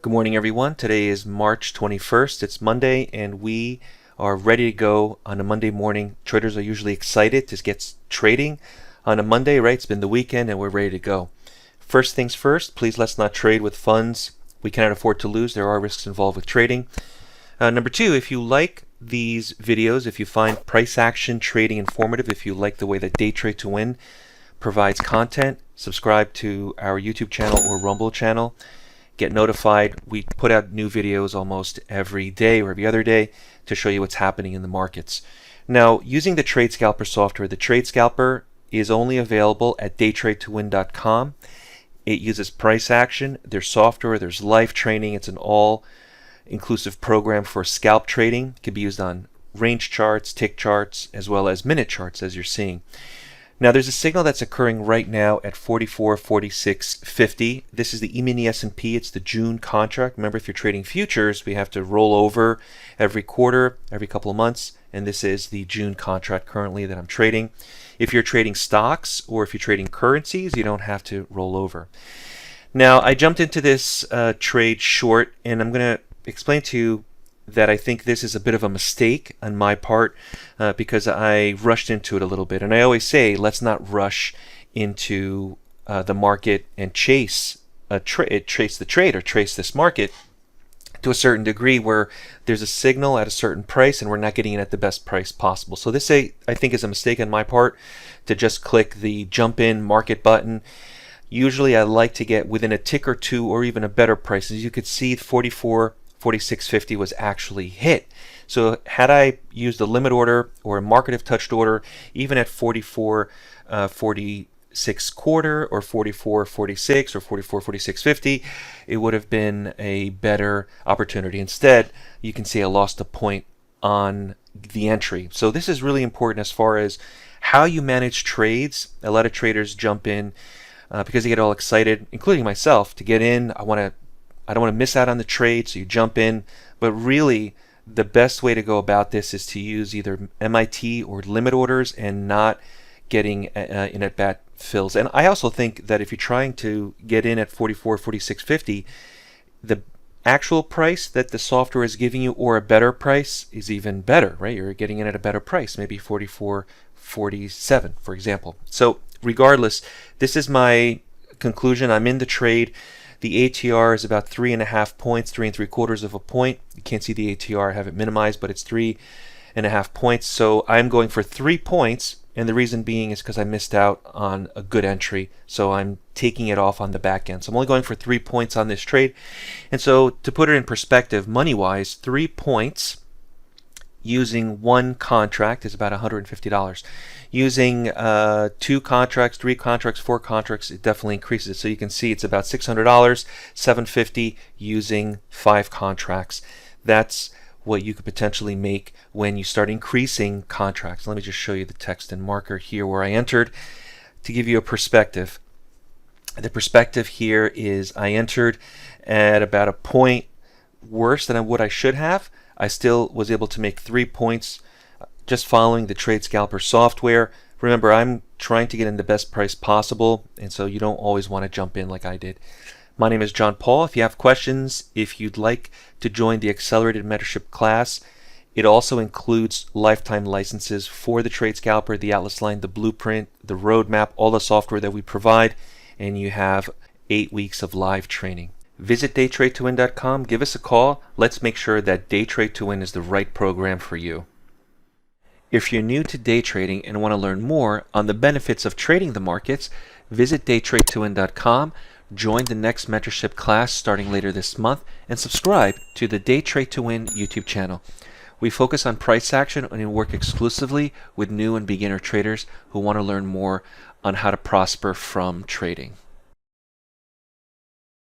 Good morning, everyone. Today is March 21st. It's Monday, and we are ready to go on a Monday morning. Traders are usually excited to get trading on a Monday, right? It's been the weekend, and we're ready to go. First things first, please let's not trade with funds we cannot afford to lose. There are risks involved with trading. Number two, if you like these videos, if you find price action trading informative, if you like the way that DayTradeToWin provides content, subscribe to our YouTube channel or Rumble channel. Get notified. We put out new videos almost every day or every other day to show you what's happening in the markets. Now, using the Trade Scalper software, the Trade Scalper is only available at DayTradeToWin.com. It uses price action. There's software, there's live training. It's an all-inclusive program for scalp trading. It can be used on range charts, tick charts, as well as minute charts, as you're seeing. Now there's a signal that's occurring right now at 44.4650. This is the E-mini S&P. It's the June contract. Remember, if you're trading futures, we have to roll over every quarter, every couple of months, and this is the June contract currently that I'm trading. If you're trading stocks or if you're trading currencies, you don't have to roll over. Now I jumped into this trade short, and I'm going to explain to you that I think this is a bit of a mistake on my part because I rushed into it a little bit. And I always say, let's not rush into the market and chase the trade or trace this market to a certain degree where there's a signal at a certain price and we're not getting it at the best price possible. So this, I think, is a mistake on my part to just click the jump in market button. Usually I like to get within a tick or two or even a better price. As you could see, 46.50 was actually hit. So had I used a limit order or a market if touched order, even at 44.46 quarter or 44.46 or 44.4650, it would have been a better opportunity. Instead, you can see I lost a point on the entry. So this is really important as far as how you manage trades. A lot of traders jump in because they get all excited, including myself, to get in. I don't want to miss out on the trade, so you jump in. But really, the best way to go about this is to use either MIT or limit orders and not getting in at bat fills. And I also think that if you're trying to get in at 44.4650, the actual price that the software is giving you or a better price is even better, right? You're getting in at a better price, maybe 44.47, for example. So regardless, this is my conclusion. I'm in the trade. The ATR is about 3.5 points, 3 3/4 of a point. You can't see the ATR, I have it minimized, but it's 3.5 points. So I'm going for 3 points, and the reason being is because I missed out on a good entry. So I'm taking it off on the back end. So I'm only going for 3 points on this trade. And so to put it in perspective, money-wise, 3 points using one contract is about $150. Using 2 contracts, 3 contracts, 4 contracts, it definitely increases it. So you can see it's about $600, $750 using 5 contracts. That's what you could potentially make when you start increasing contracts. Let me just show you the text and marker here where I entered to give you a perspective. The perspective here is I entered at about a point worse than what I should have. I still was able to make 3 points just following the Trade Scalper software. Remember, I'm trying to get in the best price possible, and so you don't always want to jump in like I did. My name is John Paul. If you have questions, if you'd like to join the accelerated mentorship class, it also includes lifetime licenses for the Trade Scalper, the Atlas line, the blueprint, the roadmap, all the software that we provide, and you have 8 weeks of live training. Visit DayTradeToWin.com, give us a call. Let's make sure that DayTradeToWin is the right program for you. If you're new to day trading and want to learn more on the benefits of trading the markets, visit DayTradeToWin.com, join the next mentorship class starting later this month, and subscribe to the DayTradeToWin YouTube channel. We focus on price action and work exclusively with new and beginner traders who want to learn more on how to prosper from trading.